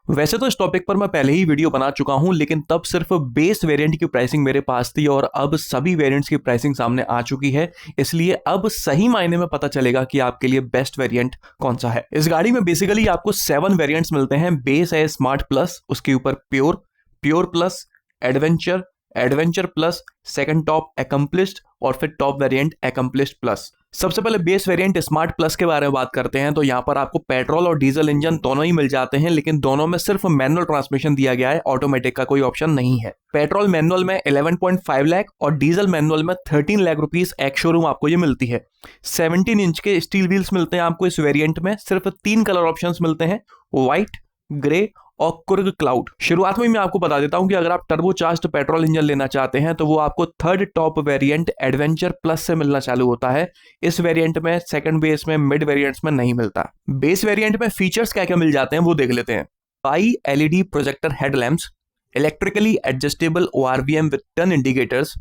वैसे तो इस टॉपिक पर मैं पहले ही वीडियो बना चुका हूं, लेकिन तब सिर्फ बेस वेरिएंट की प्राइसिंग मेरे पास थी और अब सभी वेरिएंट्स की प्राइसिंग सामने आ चुकी है। इसलिए अब सही मायने में पता चलेगा कि आपके लिए बेस्ट वेरिएंट कौन सा है। इस गाड़ी में बेसिकली आपको 7 वेरिएंट्स मिलते हैं। बेस है स्मार्ट प्लस, उसके ऊपर pure, pure plus, adventure, adventure plus, second top accomplished और फिर टॉप वेरिएंट एकम्प्लिश्ड प्लस। सबसे पहले बेस वेरिएंट स्मार्ट प्लस के बारे में बात करते हैं तो यहाँ पर आपको पेट्रोल और डीजल इंजन दोनों ही मिल जाते हैं, लेकिन दोनों में सिर्फ मैनुअल ट्रांसमिशन दिया गया है, ऑटोमेटिक का कोई ऑप्शन नहीं है। पेट्रोल मैनुअल में 11.5 लाख और डीजल मैनुअल में 13 लाख रुपीस एक शोरूम आपको ये मिलती है। 17 इंच के स्टील व्हील्स मिलते हैं आपको इस वेरिएंट में। सिर्फ 3 कलर ऑप्शन मिलते हैं, व्हाइट, ग्रे और कुर्ग क्लाउड। शुरुआत में मैं आपको बता देता हूं कि अगर आप टर्बोचार्ज्ड पेट्रोल इंजन लेना चाहते हैं तो वो आपको third top variant adventure plus से मिलना चालू होता है। इस वेरिएंट में, सेकंड बेस में, मिड वेरिएंट्स में नहीं मिलता। बेस वेरिएंट में फीचर्स क्या क्या मिल जाते हैं वो देख लेते हैं। By LED projector headlamps, electrically adjustable ORVM with turn indicators,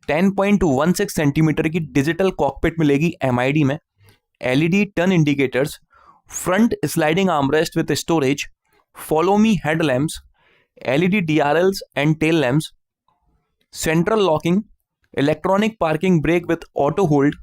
10.16 centimetre की डिजिटल कॉकपिट मिलेगी एमआईडी में, LED turn indicators, front sliding armrest with storage, Follow me headlamps, LED DRLs and tail lamps, central locking, electronic parking brake with auto hold,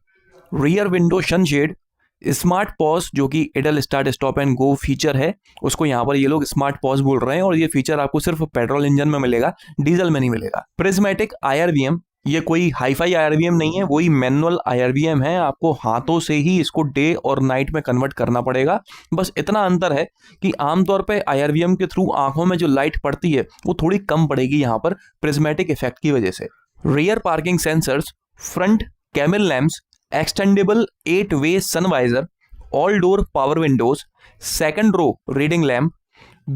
rear window sunshade, smart pause जो कि idle start stop and go feature है, उसको यहाँ पर ये लोग smart pause बोल रहे हैं और ये फीचर आपको सिर्फ पेट्रोल इंजन में मिलेगा, डीजल में नहीं मिलेगा। प्रिज्मेटिक IRVM, ये कोई हाईफाई IRVM नहीं है, वही मैनुअल IRVM है। आपको हाथों से ही इसको डे और नाइट में कन्वर्ट करना पड़ेगा। बस इतना अंतर है कि आमतौर पे IRVM के थ्रू आंखों में जो लाइट पड़ती है वो थोड़ी कम पड़ेगी यहाँ पर प्रिज्मेटिक इफेक्ट की वजह से। Rear parking sensors, front camel lamps, extendable eight way sun visor, all door power windows, second row reading lamp,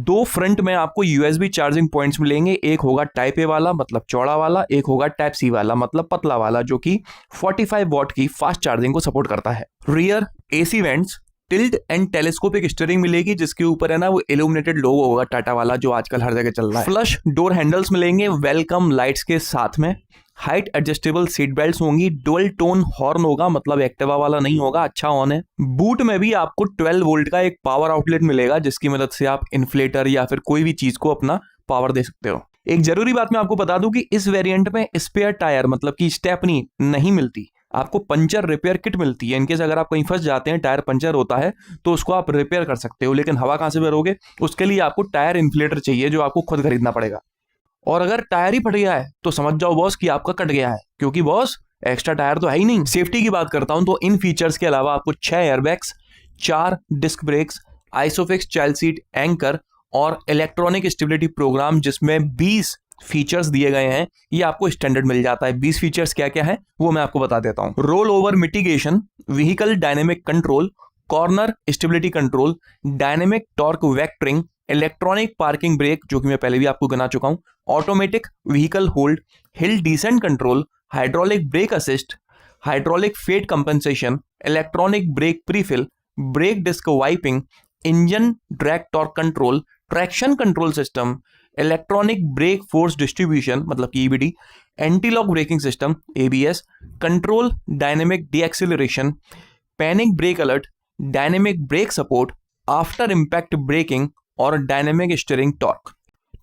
2 front में आपको USB चार्जिंग पॉइंट्स मिलेंगे। एक होगा टाइप ए वाला मतलब चौड़ा वाला, एक होगा टाइप सी वाला मतलब पतला वाला, जो कि 45 वॉट की फास्ट चार्जिंग को सपोर्ट करता है। Rear AC vents, tilt and telescopic steering मिलेगी जिसके ऊपर है ना वो इल्यूमिनेटेड लोगो होगा टाटा वाला, जो आजकल हर जगह चल रहा है। फ्लश डोर हैंडल्स मिलेंगे वेलकम लाइट्स के साथ में। हाइट एडजस्टेबल सीट बेल्ट होंगी। डुअल टोन हॉर्न होगा, मतलब एक्टिवा वाला नहीं होगा, अच्छा ऑन है। बूट में भी आपको 12 वोल्ट का एक पावर आउटलेट मिलेगा जिसकी मदद से आप इन्फ्लेटर या फिर कोई भी चीज को अपना पावर दे सकते हो। एक जरूरी बात मैं आपको बता दूं कि इस वेरिएंट में स्पेयर टायर मतलब कि स्टेपनी नहीं मिलती, आपको पंचर रिपेयर किट मिलती है। इनकेस अगर आप कहीं फंस जाते हैं, टायर पंचर होता है तो उसको आप रिपेयर कर सकते हो, लेकिन हवा कहां से भरोगे? उसके लिए आपको टायर इन्फ्लेटर चाहिए जो आपको खुद खरीदना पड़ेगा। और अगर टायर ही फट गया है तो समझ जाओ बॉस कि आपका कट गया है, क्योंकि बॉस एक्स्ट्रा टायर तो है ही नहीं। सेफ्टी की बात करता हूं तो इन फीचर्स के अलावा आपको 6 airbags, 4 disc brakes, isofix child seat anchor और इलेक्ट्रॉनिक स्टेबिलिटी प्रोग्राम जिसमें 20 फीचर्स दिए गए हैं, ये आपको स्टैंडर्ड मिल जाता है। 20 फीचर्स क्या क्या है वो मैं आपको बता देता हूं। Roll over mitigation, vehicle dynamic control, corner stability control, dynamic torque vectoring, electronic parking brake जो कि मैं पहले भी आपको गिना चुका हूं, automatic vehicle hold, hill descent control, hydraulic brake assist, hydraulic fade compensation, electronic brake prefill, brake disc wiping, engine drag torque control, traction control system, electronic brake force distribution मतलब कि EBD, anti lock braking system ABS, control dynamic deceleration, panic break alert, dynamic brake support, after impact braking और dynamic steering torque.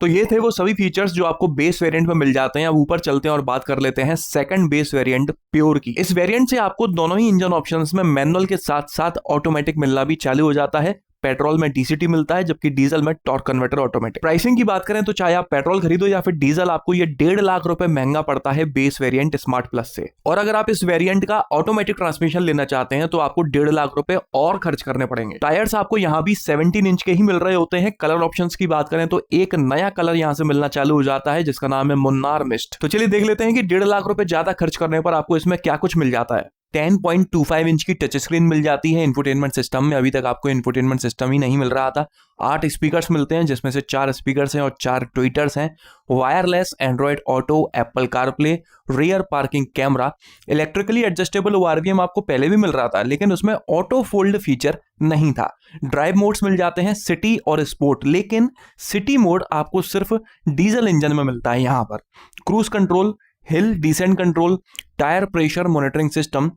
तो ये थे वो सभी features जो आपको बेस वेरिएंट में मिल जाते हैं। अब ऊपर चलते हैं और बात कर लेते हैं सेकंड बेस वेरिएंट प्योर की। इस वेरिएंट से आपको दोनों ही इंजन ऑप्शंस में मैनुअल के साथ साथ ऑटोमेटिक मिलना भी चालू हो जाता है। पेट्रोल में DCT मिलता है जबकि डीजल में टॉर्क कन्वर्टर ऑटोमेटिक। प्राइसिंग की बात करें तो चाहे आप पेट्रोल खरीदो या फिर डीजल, आपको ये 1.5 लाख रुपए महंगा पड़ता है बेस वेरिएंट स्मार्ट प्लस से। और अगर आप इस वेरिएंट का ऑटोमेटिक ट्रांसमिशन लेना चाहते हैं तो आपको 1.5 लाख रुपए और खर्च करने पड़ेंगे। टायर्स आपको यहाँ भी 17 इंच के ही मिल रहे होते हैं। कलर ऑप्शंस की बात करें तो एक नया कलर यहाँ से मिलना चालू हो जाता है जिसका नाम है मुन्नार मिस्ट। तो चलिए देख लेते हैं कि 1.5 लाख रुपए ज्यादा खर्च करने पर आपको इसमें क्या कुछ मिल जाता है। 10.25 इंच की टच स्क्रीन मिल जाती है इंफोटेनमेंट सिस्टम में। अभी तक आपको इंफोटेनमेंट सिस्टम ही नहीं मिल रहा था। 8 स्पीकर्स मिलते हैं जिसमें से 4 स्पीकर्स हैं और 4 ट्विटर्स हैं। Wireless Android auto, Apple CarPlay, rear parking camera, electrically adjustable ORVM आपको पहले भी मिल रहा था लेकिन उसमें ऑटो फोल्ड फीचर नहीं था। ड्राइव मोड्स मिल जाते हैं सिटी और स्पोर्ट, लेकिन सिटी मोड आपको सिर्फ डीजल इंजन में मिलता है। यहाँ पर क्रूज कंट्रोल, हिल descent control, tyre pressure monitoring system.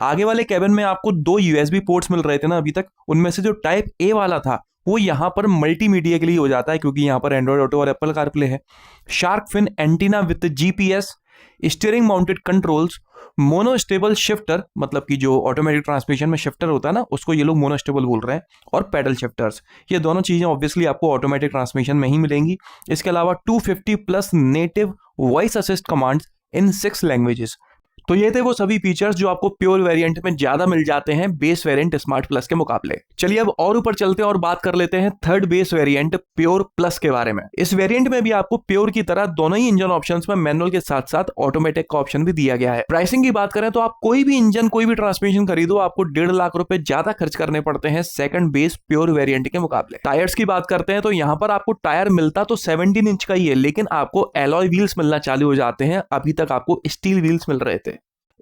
आगे वाले कैबिन में आपको 2 USB पोर्ट्स मिल रहे थे ना अभी तक, उनमें से जो टाइप ए वाला था वो यहाँ पर मल्टीमीडिया के लिए हो जाता है, क्योंकि यहाँ पर एंड्रॉइड ऑटो और एप्पल कारप्ले है। Shark fin antenna with GPS, steering mounted controls, monostable shifter, मतलब कि जो ऑटोमेटिक ट्रांसमिशन में शिफ्टर होता है ना, उसको ये लोग मोनोस्टेबल बोल रहे हैं, और पेडल शिफ्टर्स। ये दोनों चीजें ऑब्वियसली आपको ऑटोमेटिक ट्रांसमिशन में ही मिलेंगी। इसके अलावा 250 plus native voice assist commands in 6 languages. तो ये थे वो सभी फीचर्स जो आपको प्योर वेरिएंट में ज्यादा मिल जाते हैं बेस वेरिएंट स्मार्ट प्लस के मुकाबले। चलिए अब और ऊपर चलते हैं और बात कर लेते हैं third base variant pure plus के बारे में। इस वेरिएंट में भी आपको प्योर की तरह दोनों ही इंजन ऑप्शंस में मैनुअल के साथ साथ ऑटोमेटिक का ऑप्शन भी दिया गया है। प्राइसिंग की बात करें तो आप कोई भी इंजन कोई भी ट्रांसमिशन खरीदो, आपको 1.5 लाख रुपए ज्यादा खर्च करने पड़ते हैं सेकंड बेस प्योर वेरिएंट के मुकाबले। टायर्स की बात करते हैं तो यहाँ पर आपको टायर मिलता तो 17 इंच का ही है, लेकिन आपको एलॉय व्हील्स मिलना चालू हो जाते हैं। अभी तक आपको स्टील व्हील्स मिल रहे थे।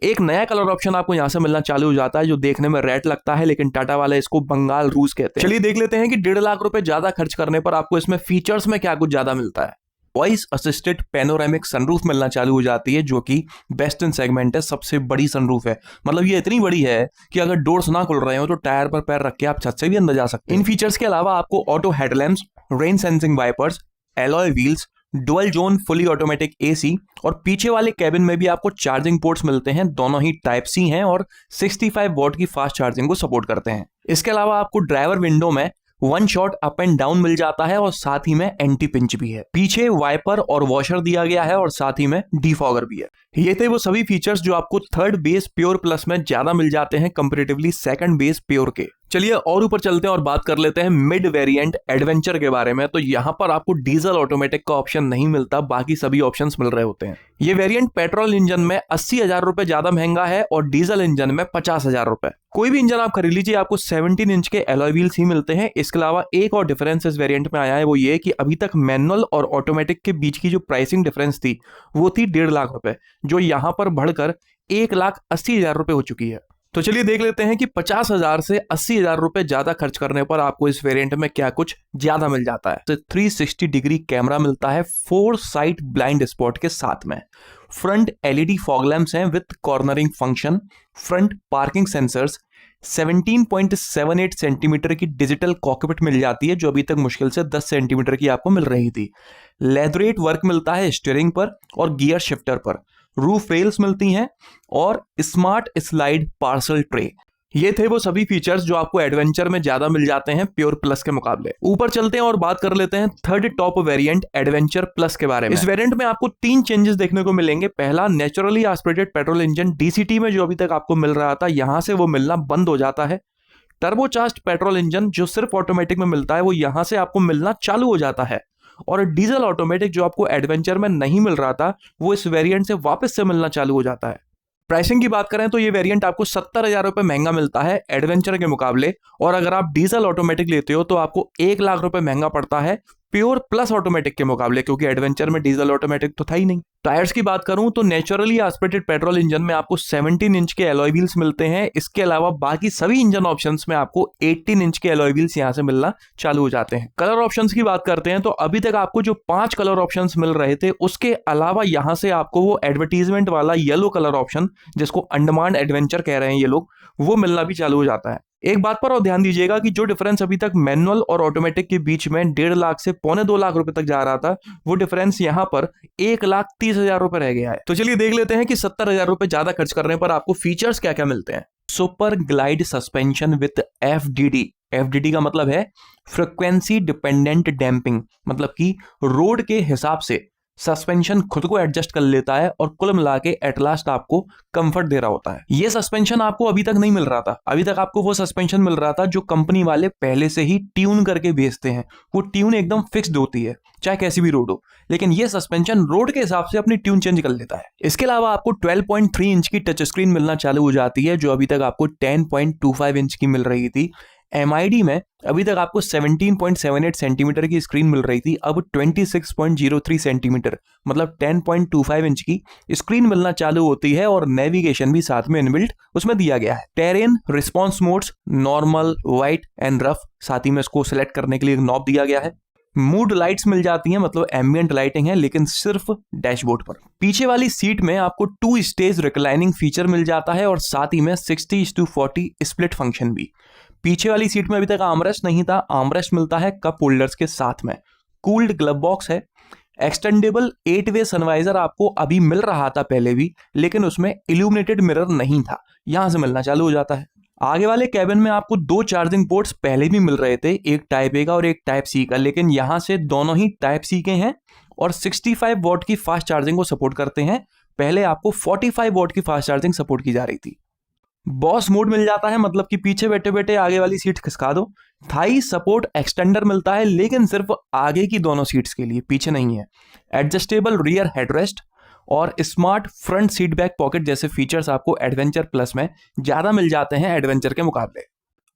एक नया कलर ऑप्शन आपको यहां से मिलना चालू हो जाता है जो देखने में रेड लगता है, लेकिन टाटा वाले इसको बंगाल रूज कहते हैं। चलिए देख लेते हैं कि 1.5 लाख रुपए ज्यादा खर्च करने पर आपको इसमें फीचर्स में क्या कुछ ज्यादा मिलता है। वॉइस असिस्टेड पैनोरामिक सनरूफ मिलना चालू हो जाती है, जो कि बेस्ट इन सेगमेंट है, सबसे बड़ी सनरूफ है। मतलब ये इतनी बड़ी है कि अगर डोर्स ना खुल रहे हो तो टायर पर पैर रख के आप छत से भी अंदर जा सकते हैं। इन फीचर्स के अलावा आपको auto headlamps, rain sensing wipers, alloy wheels, dual zone fully automatic AC, और पीछे वाले कैबिन में भी आपको चार्जिंग पोर्ट्स मिलते हैं। दोनों ही टाइप सी हैं और 65 वॉट की फास्ट चार्जिंग को सपोर्ट करते हैं। इसके अलावा आपको ड्राइवर विंडो में 1 शॉट अप एंड डाउन मिल जाता है और साथ ही में एंटी पिंच भी है। पीछे वाइपर और वॉशर दिया गया है और साथ ही में डिफॉगर भी है। ये थे वो सभी फीचर्स जो आपको थर्ड बेस प्योर प्लस में ज्यादा मिल जाते हैं कंपैरेटिवली सेकंड बेस प्योर के। चलिए और ऊपर चलते हैं और बात कर लेते हैं मिड वेरिएंट एडवेंचर के बारे में। तो यहाँ पर आपको डीजल ऑटोमेटिक का ऑप्शन नहीं मिलता, बाकी सभी ऑप्शंस मिल रहे होते हैं। ये वेरिएंट पेट्रोल इंजन में 80,000 रुपए ज्यादा महंगा है और डीजल इंजन में 50,000 रुपए। कोई भी इंजन आप खरीद लीजिए, आपको 17 इंच के एलॉय व्हील्स ही मिलते हैं। इसके अलावा एक और डिफरेंस इस वेरिएंट में आया है, वो ये कि अभी तक मैनुअल और ऑटोमेटिक के बीच की जो प्राइसिंग डिफरेंस थी वो थी 1.5 लाख रुपए, जो यहाँ पर बढ़कर 1,80,000 रुपए हो चुकी है। तो चलिए देख लेते हैं कि 50,000 से 80,000 रुपए ज्यादा खर्च करने पर आपको इस वेरिएंट में क्या कुछ ज्यादा मिल जाता है। तो 360 डिग्री कैमरा मिलता है 4 साइड ब्लाइंड स्पॉट के साथ में। फ्रंट एलईडी फॉग लैंप्स हैं with cornering function. Front parking sensors, 17.78 centimetre की डिजिटल कॉकपिट मिल जाती है, जो अभी तक मुश्किल से 10 सेंटीमीटर की आपको मिल रही थी। लेदरेट वर्क मिलता है स्टीयरिंग पर और गियर शिफ्टर पर। रूफ रेल्स मिलती हैं और स्मार्ट स्लाइड पार्सल ट्रे। ये थे वो सभी फीचर्स जो आपको एडवेंचर में ज्यादा मिल जाते हैं प्योर प्लस के मुकाबले। ऊपर चलते हैं और बात कर लेते हैं third top variant adventure plus के बारे में। इस वेरिएंट में आपको 3 चेंजेस देखने को मिलेंगे। पहला, naturally aspirated petrol engine DCT में जो अभी तक आपको मिल रहा था, यहां से वो मिलना बंद हो जाता है। टर्बोचार्ज्ड पेट्रोल इंजन जो सिर्फ ऑटोमेटिक में मिलता है, वो यहां से आपको मिलना चालू हो जाता है। और डीजल ऑटोमेटिक जो आपको एडवेंचर में नहीं मिल रहा था, वो इस वेरिएंट से वापस से मिलना चालू हो जाता है। प्राइसिंग की बात करें तो ये वेरिएंट आपको 70,000 रुपए महंगा मिलता है एडवेंचर के मुकाबले, और अगर आप डीजल ऑटोमेटिक लेते हो तो आपको 1 लाख रुपए महंगा पड़ता है प्योर प्लस ऑटोमेटिक के मुकाबले, क्योंकि एडवेंचर में डीजल ऑटोमेटिक तो था ही नहीं। टायर्स की बात करूं तो नेचुरली एस्पिरेटेड पेट्रोल इंजन में आपको 17 इंच के एलॉय व्हील्स मिलते हैं। इसके अलावा बाकी सभी इंजन ऑप्शंस में आपको 18 इंच के एलॉय व्हील्स यहां से मिलना चालू हो जाते हैं। कलर ऑप्शंस की बात करते हैं तो अभी तक आपको जो 5 कलर ऑप्शंस मिल रहे थे, उसके अलावा यहां से आपको वो एडवर्टीजमेंट वाला येलो कलर ऑप्शन, जिसको अंडमान एडवेंचर कह रहे हैं ये लोग, वो मिलना भी चालू हो जाता है। एक बात पर और ध्यान दीजिएगा कि जो डिफरेंस अभी तक मैनुअल और ऑटोमेटिक के बीच में 1.5 लाख से 1.25 लाख रुपए तक जा रहा था, वो डिफरेंस यहां पर 1,30,000 रुपए रह गया है। तो चलिए देख लेते हैं कि 70,000 रुपए ज्यादा खर्च करने पर आपको फीचर्स क्या क्या मिलते हैं। Super glide suspension with FDD। FDD का मतलब है फ्रीक्वेंसी डिपेंडेंट डैम्पिंग, मतलब कि रोड के हिसाब से सस्पेंशन खुद को एडजस्ट कर लेता है और कुल मिला के एट लास्ट आपको कंफर्ट दे रहा होता है। ये सस्पेंशन आपको अभी तक नहीं मिल रहा था। अभी तक आपको वो सस्पेंशन मिल रहा था जो कंपनी वाले पहले से ही ट्यून करके भेजते हैं। वो ट्यून एकदम फिक्स्ड होती है, चाहे कैसी भी रोड हो, लेकिन ये सस्पेंशन रोड के हिसाब से अपनी ट्यून चेंज कर लेता है। इसके अलावा आपको 12.3 इंच की टच स्क्रीन मिलना चालू हो जाती है, जो अभी तक आपको 10.25 इंच की मिल रही थी। MID में अभी तक आपको 17.78 सेंटीमीटर की स्क्रीन मिल रही थी, अब 26.03 सेंटीमीटर मतलब 10.25 इंच की स्क्रीन मिलना चालू होती है और नेविगेशन भी साथ में इनबिल्ट उसमें दिया गया है। Terrain response modes normal, white and rough, साथ ही में इसको सिलेक्ट करने के लिए एक नॉब दिया गया है। मूड लाइट्स मिल जाती हैं, मतलब एम्बिएंट लाइटिंग है, लेकिन सिर्फ डैशबोर्ड पर। पीछे वाली सीट में आपको 2 स्टेज रिक्लाइनिंग फीचर मिल जाता है और साथ ही में 60:40 स्प्लिट फंक्शन भी। पीछे वाली सीट में अभी तक आर्मरेस्ट नहीं था, आर्मरेस्ट मिलता है कप होल्डर्स के साथ में। कूल्ड ग्लव बॉक्स है। एक्सटेंडेबल 8-वे सनवाइजर आपको अभी मिल रहा था पहले भी, लेकिन उसमें इल्यूमिनेटेड मिरर नहीं था, यहां से मिलना चालू हो जाता है। आगे वाले कैबिन में आपको 2 चार्जिंग पोर्ट्स पहले भी मिल रहे थे, एक टाइप ए का और एक टाइप सी का, लेकिन यहां से दोनों ही टाइप सी के हैं और 65 वॉट की फास्ट चार्जिंग को सपोर्ट करते हैं। पहले आपको 45 वॉट की फास्ट चार्जिंग सपोर्ट की जा रही थी। बॉस मोड मिल जाता है, मतलब कि पीछे बैठे बैठे आगे वाली सीट खिसका दो। थाई सपोर्ट एक्सटेंडर मिलता है, लेकिन सिर्फ आगे की दोनों सीट्स के लिए, पीछे नहीं है। एडजस्टेबल रियर हेडरेस्ट और smart front seat back pocket जैसे फीचर्स आपको एडवेंचर प्लस में ज्यादा मिल जाते हैं एडवेंचर के मुकाबले।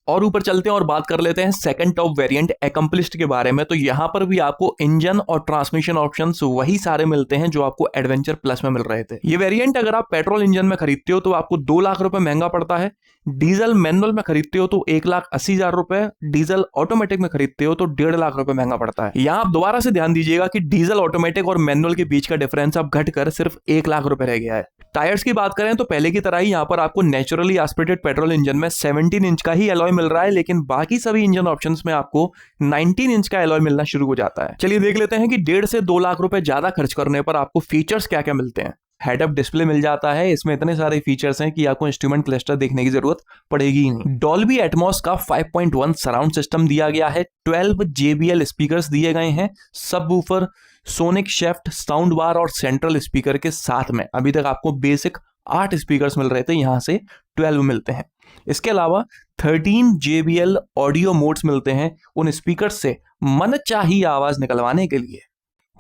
और ऊपर चलते हैं और बात कर लेते हैं सेकंड टॉप वेरिएंट एकम्प्लिश्ड के बारे में। तो यहां पर भी आपको इंजन और ट्रांसमिशन ऑप्शंस वही सारे मिलते हैं जो आपको एडवेंचर प्लस में मिल रहे थे। ये वेरिएंट अगर आप पेट्रोल इंजन में खरीदते हो तो आपको 2 लाख रुपए महंगा पड़ता है। डीजल मैनुअल में खरीदते हो तो 1,80,000 रुपए, डीजल ऑटोमेटिक में खरीदते हो तो 1.5 लाख रुपए महंगा पड़ता है। यहाँ आप दोबारा से ध्यान दीजिएगा कि डीजल ऑटोमेटिक और मैनुअल के बीच का डिफरेंस अब घटकर सिर्फ 1 लाख रुपए रह गया है। टायर्स की बात करें तो पहले की तरह ही यहाँ पर आपको नेचुरली एस्पिरेटेड पेट्रोल इंजन में 17 इंच का ही एलॉय मिल रहा है, लेकिन बाकी सभी इंजन ऑप्शंस में आपको 19 इंच का एलॉय मिलना शुरू हो जाता है। चलिए देख लेते हैं कि 1.5 से 2 लाख रुपए ज्यादा खर्च करने पर आपको फीचर्स क्या क्या मिलते हैं। हेड अप डिस्प्ले मिल जाता है, इसमें इतने सारे फीचर्स हैं कि आपको इंस्ट्रूमेंट क्लस्टर देखने की जरूरत पड़ेगी ही नहीं। डॉल्बी एटमॉस का 5.1 सराउंड सिस्टम दिया गया है। 12 JBL स्पीकर्स दिए गए हैं, subwoofer, sonic shaft, sound bar और सेंट्रल स्पीकर के साथ में। अभी तक आपको बेसिक 8 स्पीकर्स मिल रहे थे, यहां से 12 मिलते हैं। इसके अलावा 13 JBL ऑडियो मोड्स मिलते हैं उन स्पीकर्स से मनचाही आवाज निकलवाने के लिए।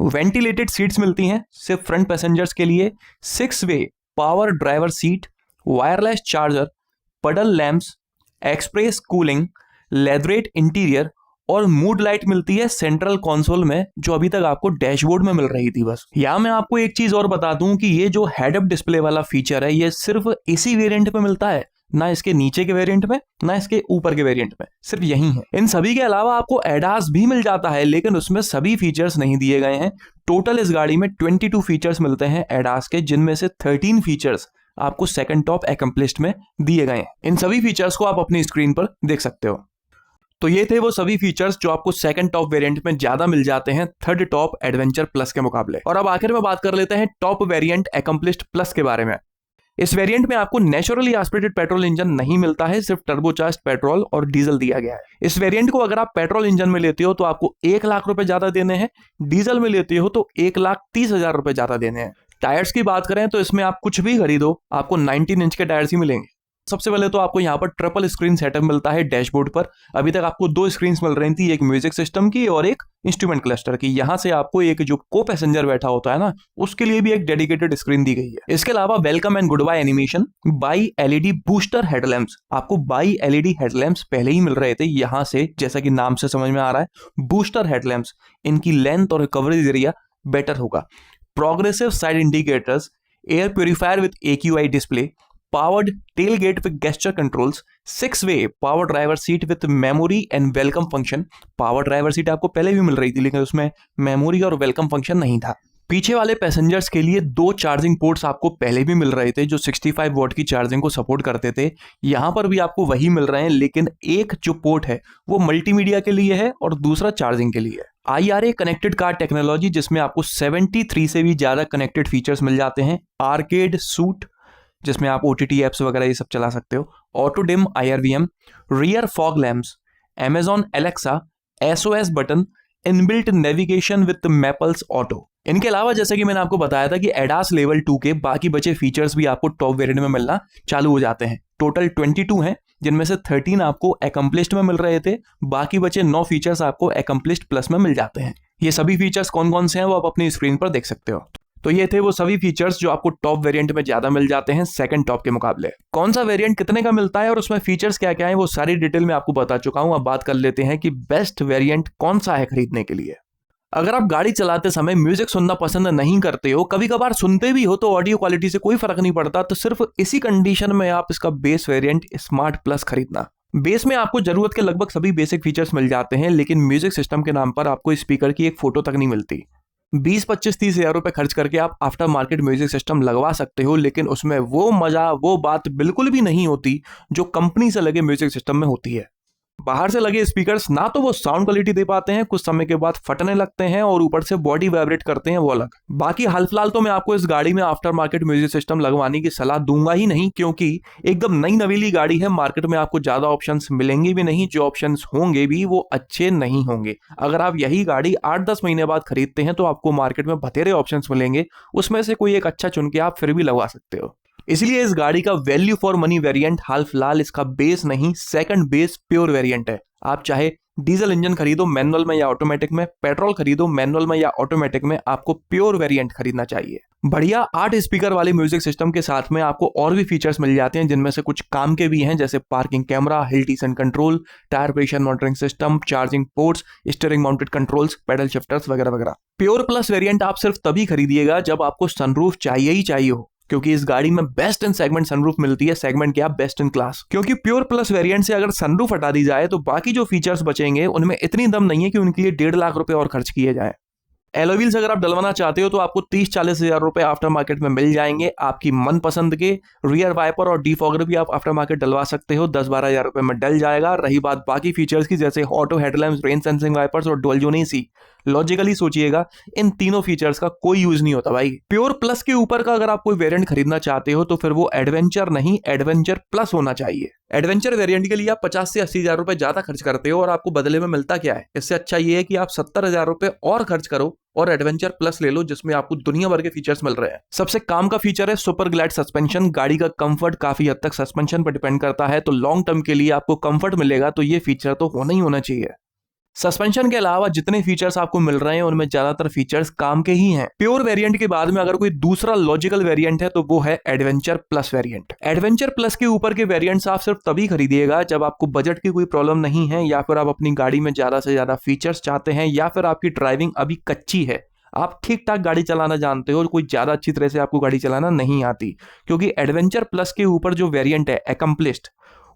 वेंटिलेटेड सीट्स मिलती हैं सिर्फ फ्रंट पैसेंजर्स के लिए। 6-वे power driver seat, wireless charger, puddle lamps, express cooling, leatherette interior और मूड लाइट मिलती है सेंट्रल कंसोल में, जो अभी तक आपको डैशबोर्ड में मिल रही थी बस। यहां मैं आपको एक चीज और बता दूं कि ये जो हेड अप डिस्प्ले वाला फीचर है ये सिर्फ इसी वेरिएंट पे मिलता है, ना इसके नीचे के वेरिएंट में ना इसके ऊपर के वेरिएंट में, सिर्फ यही है। इन सभी के अलावा आपको एडास भी मिल जाता है, लेकिन उसमें सभी फीचर्स नहीं दिए गए हैं। टोटल इस गाड़ी में 22 फीचर्स मिलते हैं एडास के, जिनमें से 13 फीचर्स आपको सेकंड टॉप एकम्प्लिश्ड में दिए गए हैं। इन सभी फीचर्स को आप अपनी स्क्रीन पर देख सकते हो। तो ये थे वो सभी फीचर्स जो आपको सेकंड टॉप वेरिएंट में ज्यादा मिल जाते हैं थर्ड टॉप एडवेंचर प्लस के मुकाबले। और अब आखिर में बात कर लेते हैं टॉप वेरिएंट एकम्प्लिश्ड प्लस के बारे में। इस वेरिएंट में आपको नेचुरली एस्पिरेटेड पेट्रोल इंजन नहीं मिलता है, सिर्फ टर्बोचार्ज्ड पेट्रोल और डीजल दिया गया है। इस वेरिएंट को अगर आप पेट्रोल इंजन में लेते हो तो आपको 1 लाख रुपए ज्यादा देने हैं, डीजल में लेते हो तो 1,30,000 रुपए ज्यादा देने हैं। टायर्स की बात करें तो इसमें आप कुछ भी खरीदो आपको 19 इंच के टायर्स ही मिलेंगे। सबसे पहले तो आपको यहाँ पर ट्रिपल स्क्रीन सेटअप मिलता है डैशबोर्ड पर। अभी तक आपको 2 स्क्रीन मिल रही थी, एक म्यूजिक सिस्टम की और एक इंस्ट्रूमेंट क्लस्टर की। यहाँ से आपको एक जो को पैसेंजर बैठा होता है ना, उसके लिए भी एक डेडिकेटेड स्क्रीन दी गई है। इसके अलावा welcome and goodbye animation, bi LED booster headlamps, आपको बाई एलईडी हेडलैम्प्स पहले ही मिल रहे थे। यहाँ से जैसा कि नाम से समझ में आ रहा है, बूस्टर हेडलैम्प्स, इनकी लेंथ और कवरेज एरिया बेटर होगा। Progressive side indicators, air purifier with AQI display, powered tailgate with gesture controls, 6-way power driver seat with memory and welcome function। power driver seat आपको पहले भी मिल रही थी, लेकिन उसमें मेमोरी और वेलकम फंक्शन नहीं था। पीछे वाले पैसेंजर्स के लिए 2 चार्जिंग पोर्ट्स आपको पहले भी मिल रहे थे जो 65 वॉट की चार्जिंग को सपोर्ट करते थे। यहां पर भी आपको वही मिल रहे हैं, लेकिन एक जो पोर्ट है वो मल्टीमीडिया के लिए है और दूसरा चार्जिंग के लिए है। IRA कनेक्टेड कार टेक्नोलॉजी, जिसमें आपको 73 से भी ज्यादा कनेक्टेड फीचर्स मिल जाते हैं। आर्केड सूट, जिसमें आप OTT एप्स वगैरह ये सब चला सकते हो। Auto dim IRVM, rear fog lamps, Amazon Alexa, SOS button, inbuilt navigation with Mappls auto. इनके अलावा जैसे कि मैंने आपको बताया था कि एडास लेवल 2 के बाकी बचे फीचर्स भी आपको टॉप वेरिएंट में मिलना चालू हो जाते हैं। टोटल 22 हैं, जिनमें से 13 आपको एकम्प्लिश्ड में मिल रहे थे, बाकी बचे 9 फीचर्स आपको एकम्प्लिश्ड प्लस में मिल जाते हैं। ये सभी फीचर्स कौन कौन से हैं वो आप अपनी स्क्रीन पर देख सकते हो। तो ये थे वो सभी फीचर्स जो आपको टॉप वेरिएंट में ज्यादा मिल जाते हैं सेकंड टॉप के मुकाबले। कौन सा वेरिएंट कितने का मिलता है और उसमें फीचर्स क्या क्या है वो सारी डिटेल में आपको बता चुका हूं। अब बात कर लेते हैं कि बेस्ट वेरिएंट कौन सा है खरीदने के लिए। अगर आप गाड़ी चलाते समय म्यूजिक सुनना पसंद नहीं करते हो, कभी कभार सुनते भी हो तो ऑडियो क्वालिटी से कोई फर्क नहीं पड़ता, तो सिर्फ इसी कंडीशन में आप इसका बेस वेरिएंट स्मार्ट प्लस खरीदना। बेस में आपको जरूरत के लगभग सभी बेसिक फीचर्स मिल जाते हैं, लेकिन म्यूजिक सिस्टम के नाम पर आपको स्पीकर की एक फोटो तक नहीं मिलती। 20-25-30 हज़ार रुपए खर्च करके आप आफ्टर मार्केट म्यूजिक सिस्टम लगवा सकते हो, लेकिन उसमें वो मजा वो बात बिल्कुल भी नहीं होती जो कंपनी से लगे म्यूजिक सिस्टम में होती है। बाहर से लगे स्पीकर्स ना तो वो साउंड क्वालिटी दे पाते हैं, कुछ समय के बाद फटने लगते हैं और ऊपर से बॉडी वाइब्रेट करते हैं, वो अलग। बाकी हाल फिलहाल तो मैं आपको इस गाड़ी में आफ्टर मार्केट म्यूजिक सिस्टम लगवाने की सलाह दूंगा ही नहीं, क्योंकि एकदम नई नवीली गाड़ी है। मार्केट में आपको ज्यादा ऑप्शंस मिलेंगे भी नहीं, जो ऑप्शंस होंगे भी वो अच्छे नहीं होंगे। अगर आप यही गाड़ी 8-10 महीने बाद खरीदते हैं तो आपको मार्केट में बथेरे ऑप्शंस मिलेंगे, उसमें से कोई एक अच्छा चुन के आप फिर भी लगवा सकते हो। इसलिए इस गाड़ी का वैल्यू फॉर मनी वेरिएंट हाल फिलहाल इसका बेस नहीं, सेकंड बेस प्योर वेरिएंट है। आप चाहे डीजल इंजन खरीदो मैनुअल में या ऑटोमेटिक में, पेट्रोल खरीदो मैनुअल में या ऑटोमेटिक में, आपको प्योर वेरिएंट खरीदना चाहिए। बढ़िया 8 स्पीकर वाले म्यूजिक सिस्टम के साथ में आपको और भी फीचर्स मिल जाते हैं, जिनमें से कुछ काम के भी हैं, जैसे पार्किंग कैमरा, हिल descent control, tyre pressure monitoring system, charging ports, steering mounted controls, pedal shifters वगैरह वगैरह। प्योर प्लस वेरिएंट आप सिर्फ तभी खरीदिएगा जब आपको सनरूफ चाहिए ही चाहिए हो, क्योंकि इस गाड़ी में बेस्ट इन सेगमेंट सनरूफ मिलती है। सेगमेंट क्या, बेस्ट इन क्लास। क्योंकि प्योर प्लस वेरिएंट से अगर सनरूफ हटा दी जाए तो बाकी जो फीचर्स बचेंगे उनमें इतनी दम नहीं है कि उनके लिए 1.5 लाख रुपए और खर्च किए जाए। एलॉय व्हील्स अगर आप डलवाना चाहते हो तो आपको 30-40 हजार रुपए आफ्टर मार्केट में मिल जाएंगे। आपकी मनपसंद के रियर वाइपर और डिफॉगर भी आप आफ्टर मार्केट डलवा सकते हो, 10-12 हजार रुपए में डल जाएगा। रही बात बाकी फीचर्स की, जैसे auto headlamps, rain sensing wipers और डुअल जोन एसी, लॉजिकली सोचिएगा इन तीनों फीचर्स का कोई यूज नहीं होता भाई। प्योर प्लस के ऊपर का अगर आप कोई वेरिएंट खरीदना चाहते हो तो फिर वो एडवेंचर नहीं, एडवेंचर प्लस होना चाहिए। एडवेंचर वेरिएंट के लिए आप 50 से 80 हजार रुपए ज्यादा खर्च करते हो और आपको बदले में मिलता क्या है? इससे अच्छा ये है कि आप 70 हजार रुपए और खर्च करो और एडवेंचर प्लस ले लो, जिसमें आपको दुनिया भर के फीचर्स मिल रहे हैं। सबसे काम का फीचर है सुपर ग्लाइड सस्पेंशन। गाड़ी का कंफर्ट काफी हद तक सस्पेंशन पर डिपेंड करता है, तो लॉन्ग टर्म के लिए आपको कंफर्ट मिलेगा तो ये फीचर तो होना ही होना चाहिए। सस्पेंशन के अलावा जितने फीचर्स आपको मिल रहे हैं उनमें ज्यादातर फीचर्स काम के ही हैं। प्योर वेरिएंट के बाद में अगर कोई दूसरा लॉजिकल वेरिएंट है तो वो है adventure plus variant. Adventure plus के ऊपर के वेरिएंट्स आप सिर्फ तभी खरीदिएगा जब आपको बजट की कोई प्रॉब्लम नहीं है, या फिर आप अपनी गाड़ी में ज्यादा से ज्यादा फीचर्स चाहते हैं, या फिर आपकी ड्राइविंग अभी कच्ची है, आप ठीक ठाक गाड़ी चलाना जानते हो, कोई ज्यादा अच्छी तरह से आपको गाड़ी चलाना नहीं आती। क्योंकि एडवेंचर प्लस के ऊपर जो वेरिएंट है एकम्प्लिस्ड,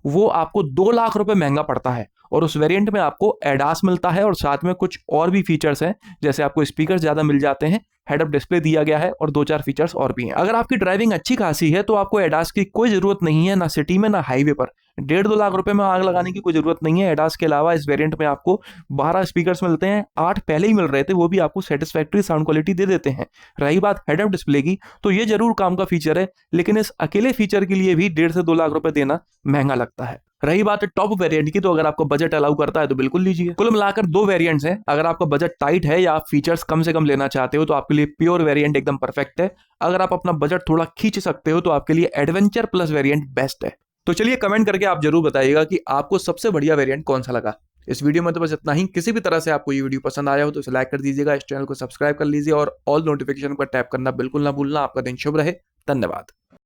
वो आपको 2 लाख रुपए महंगा पड़ता है और उस वेरिएंट में आपको एडास मिलता है और साथ में कुछ और भी फीचर्स हैं, जैसे आपको स्पीकर ज्यादा मिल जाते हैं, हेड अप डिस्प्ले दिया गया है और 2-4 फीचर्स और भी हैं। अगर आपकी ड्राइविंग अच्छी खासी है तो आपको एडास की कोई जरूरत नहीं है, ना सिटी में ना हाईवे पर। 1.5-2 लाख रुपए में आग लगाने की कोई जरूरत नहीं है। एडास के अलावा इस वेरिएंट में आपको 12 स्पीकर्स मिलते हैं, 8 पहले ही मिल रहे थे, वो भी आपको सेटिस्फैक्टरी साउंड क्वालिटी दे देते हैं। रही बात हेड अप डिस्प्ले की, तो ये जरूर काम का फीचर है, लेकिन इस अकेले फीचर के लिए भी 1.5 से 2 लाख रुपए देना महंगा लगता है। रही बात टॉप वेरिएंट की, तो अगर आपको बजट अलाउ करता है तो बिल्कुल लीजिए। कुल मिलाकर 2 वेरिएंट्स हैं। अगर आपका बजट टाइट है या आप फीचर्स कम से कम लेना चाहते हो तो आपके लिए प्योर वेरिएंट एकदम परफेक्ट है। अगर आप अपना बजट थोड़ा खींच सकते हो तो आपके लिए एडवेंचर प्लस वेरिएंट बेस्ट है। तो चलिए कमेंट करके आप जरूर बताइएगा कि आपको सबसे बढ़िया वेरिएंट कौन सा लगा। इस वीडियो में तो बस इतना ही। किसी भी तरह से आपको ये वीडियो पसंद आया हो तो इसे लाइक कर दीजिएगा, इस चैनल को सब्सक्राइब कर लीजिए और ऑल नोटिफिकेशन पर टैप करना बिल्कुल ना भूलना। आपका दिन शुभ रहे। धन्यवाद।